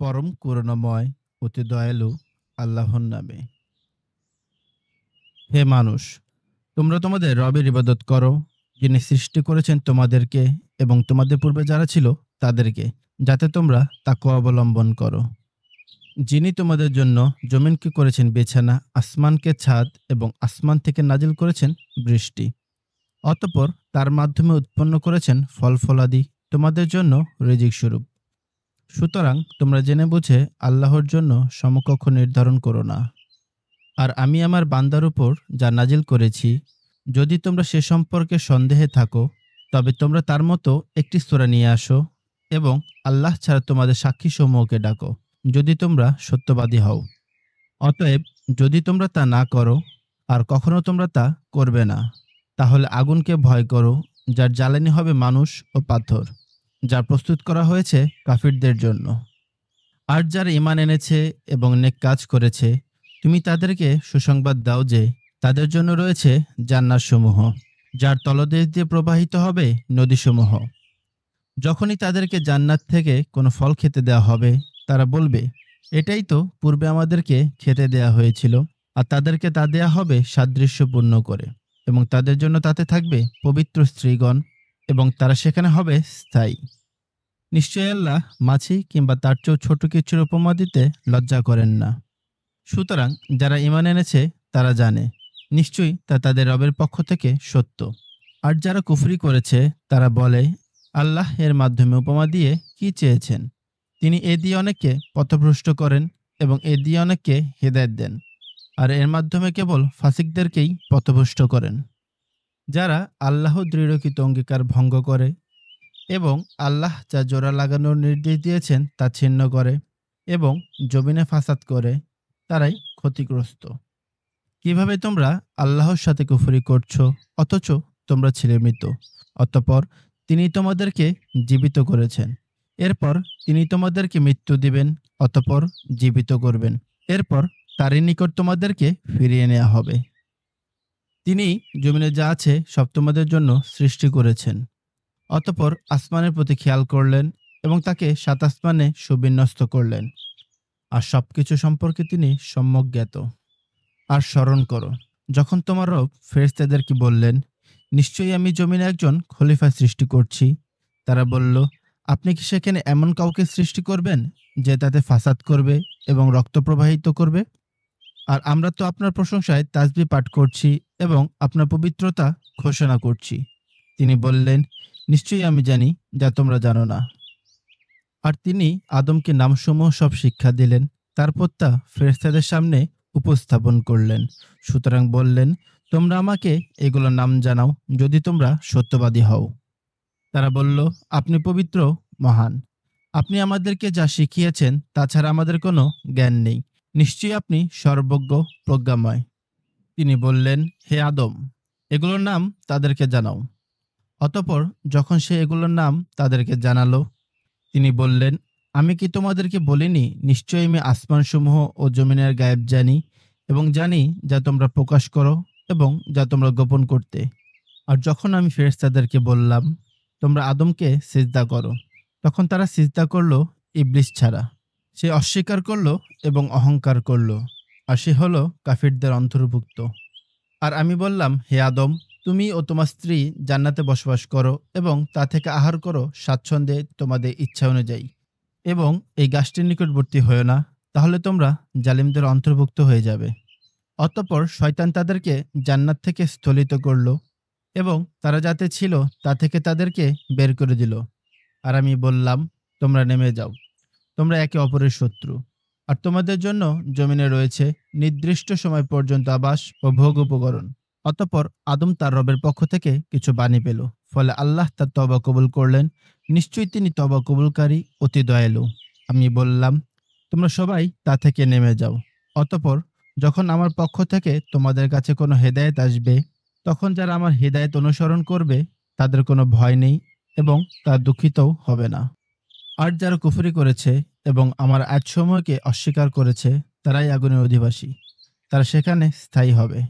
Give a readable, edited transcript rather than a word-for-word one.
পরম করুণাময় অতি দয়ালু আল্লাহর নামে। হে মানুষ, তোমরা তোমাদের রবের ইবাদত করো, যিনি সৃষ্টি করেছেন তোমাদেরকে এবং তোমাদের পূর্বে যারা ছিল তাদেরকে, যাতে তোমরা তাকওয়া অবলম্বন করো। যিনি তোমাদের জন্য জমিনকে করেছেন বিছানা, আসমানকে ছাদ এবং আসমান থেকে নাজিল করেছেন বৃষ্টি। অতঃপর তার মাধ্যমে উৎপন্ন করেছেন ফল ফলাদি তোমাদের জন্য রিজিক স্বরূপ। সুতরাং তোমরা জেনে বুঝে আল্লাহর জন্য সমকক্ষ নির্ধারণ করো না। আর আমি আমার বান্দার উপর যা নাজিল করেছি, যদি তোমরা সে সম্পর্কে সন্দেহে থাকো, তবে তোমরা তার মতো একটি সূরা নিয়ে আসো এবং আল্লাহ ছাড়া তোমাদের সাক্ষী সমূহকে ডাকো, যদি তোমরা সত্যবাদী হও। অতএব যদি তোমরা তা না করো, আর কখনো তোমরা তা করবে না, তাহলে আগুনকে ভয় করো, যার জ্বালানি হবে মানুষ ও পাথর, যা প্রস্তুত করা হয়েছে কাফিরদের জন্য। আর যারা ঈমান এনেছে এবং নেক কাজ করেছে, তুমি তাদেরকে সুসংবাদ দাও যে তাদের জন্য রয়েছে জান্নাতসমূহ, যার তলদেশ দিয়ে প্রবাহিত হবে নদীসমূহ। যখনই তাদেরকে জান্নাত থেকে কোনো ফল খেতে দেওয়া হবে, তারা বলবে, এটাই তো পূর্বে আমাদেরকে খেতে দেয়া হয়েছিল। আর তাদেরকে তা দেয়া হবে সাদৃশ্যপূর্ণ করে, এবং তাদের জন্য তাতে থাকবে পবিত্র স্ত্রীগণ, এবং তারা সেখানে হবে স্থায়ী। নিশ্চয়ই আল্লাহ মাছি কিংবা তার চেয়েও ছোট কিছুর উপমা দিতে লজ্জা করেন না। সুতরাং যারা ঈমান এনেছে তারা জানে, নিশ্চয়ই তা তাদের রবের পক্ষ থেকে সত্য। আর যারা কুফরি করেছে তারা বলে, আল্লাহ এর মাধ্যমে উপমা দিয়ে কি চেয়েছেন? তিনি এ দিয়ে অনেককে পথভ্রষ্ট করেন এবং এ দিয়ে অনেককে হেদায়েত দেন, আর এর মাধ্যমে কেবল ফাসিকদেরকেই পথভ্রষ্ট করেন। যারা আল্লাহ দৃঢ়কৃত অঙ্গীকার ভঙ্গ করে এবং আল্লাহ যা জোড়া লাগানোর নির্দেশ দিয়েছেন তা ছিন্ন করে এবং জমিনে ফাসাদ করে, তারাই ক্ষতিগ্রস্ত। কিভাবে তোমরা আল্লাহর সাথে কুফরি করছো, অথচ তোমরা ছিলে মৃত? অতঃপর তিনি তোমাদেরকে জীবিত করেছেন। এরপর তিনি তোমাদেরকে মৃত্যু দিবেন, অতঃপর জীবিত করবেন। এরপর তারই নিকট তোমাদেরকে ফিরিয়ে নেওয়া হবে। তিনি জমিনে যা আছে সব তোমাদের জন্য সৃষ্টি করেছেন। অতঃপর আসমানের প্রতি খেয়াল করলেন এবং তাকে সাত আসমানে সুবিন্যস্ত করলেন। আর সবকিছু সম্পর্কে তিনি সম্যক জ্ঞাত। আর স্মরণ করো, যখন তোমার রব ফেরেশতাদেরকে বললেন, নিশ্চয়ই আমি জমিনে একজন খলিফা সৃষ্টি করছি। তারা বলল, আপনি কি সেখানে এমন কাউকে সৃষ্টি করবেন যে তাতে ফাসাদ করবে এবং রক্ত প্রবাহিত করবে? আর আমরা তো আপনার প্রশংসায় তাসবিহ পাঠ করছি এবং আপনার পবিত্রতা ঘোষণা করছি। তিনি বললেন, নিশ্চয়ই আমি জানি যা তোমরা জানো না। আর তিনি আদমকে নামসমূহ সব শিক্ষা দিলেন, তারপর তা ফেরেশতাদের সামনে উপস্থাপন করলেন। সুতরাং বললেন, তোমরা আমাকে এগুলোর নাম জানাও, যদি তোমরা সত্যবাদী হও। তারা বলল, আপনি পবিত্র, মহান। আপনি আমাদেরকে যা শিখিয়েছেন তাছাড়া আমাদের কোনো জ্ঞান নেই। নিশ্চয়ই আপনি সর্বজ্ঞ, প্রজ্ঞাময়। তিনি বললেন, হে আদম, এগুলোর নাম তাদেরকে জানাও। অতঃপর যখন সে এগুলোর নাম তাদেরকে জানালো, তিনি বললেন, আমি কি তোমাদেরকে বলিনি, নিশ্চয়ই আমি আসমানসমূহ ও জমিনের গায়েব জানি, এবং জানি যা তোমরা প্রকাশ করো এবং যা তোমরা গোপন করতে। আর যখন আমি ফেরেশতাদেরকে বললাম, তোমরা আদমকে সিজদা করো, তখন তারা সিজদা করলো ইবলিস ছাড়া। সে অস্বীকার করলো এবং অহংকার করলো, আর সে হলো কাফিরদের অন্তর্ভুক্ত। আর আমি বললাম, হে আদম, তুমি ও তোমার স্ত্রী জান্নাতে বসবাস করো এবং তা থেকে আহার করো স্বাচ্ছন্দ্যে তোমাদের ইচ্ছা অনুযায়ী, এবং এই গাছটির নিকটবর্তী হয়েও না, তাহলে তোমরা জালিমদের অন্তর্ভুক্ত হয়ে যাবে। অতঃপর শয়তান তাদেরকে জান্নাত থেকে স্থলিত করল এবং তারা যাতে ছিল তা থেকে তাদেরকে বের করে দিল। আর আমি বললাম, তোমরা নেমে যাও, তোমরা একে অপরের শত্রু। আর তোমাদের জন্য জমিনে রয়েছে নির্দিষ্ট সময় পর্যন্ত আবাস ও ভোগ উপকরণ। অতঃপর আদম তার রবের পক্ষ থেকে কিছু বাণী পেল, ফলে আল্লাহ তার তওবা কবুল করলেন। নিশ্চয়ই তিনি তওবা কবুলকারী, অতি দয়ালু। আমি বললাম, তোমরা সবাই তা থেকে নেমে যাও। অতঃপর যখন আমার পক্ষ থেকে তোমাদের কাছে কোনো হেদায়েত আসবে, তখন যারা আমার হেদায়েত অনুসরণ করবে তাদের কোনো ভয় নেই এবং তা দুঃখিতও হবে না। আর যারা কুফরি করেছে এবং আমার আয়াতসমূহকে অস্বীকার করেছে, তারাই আগুনের অধিবাসী। তারা সেখানে স্থায়ী হবে।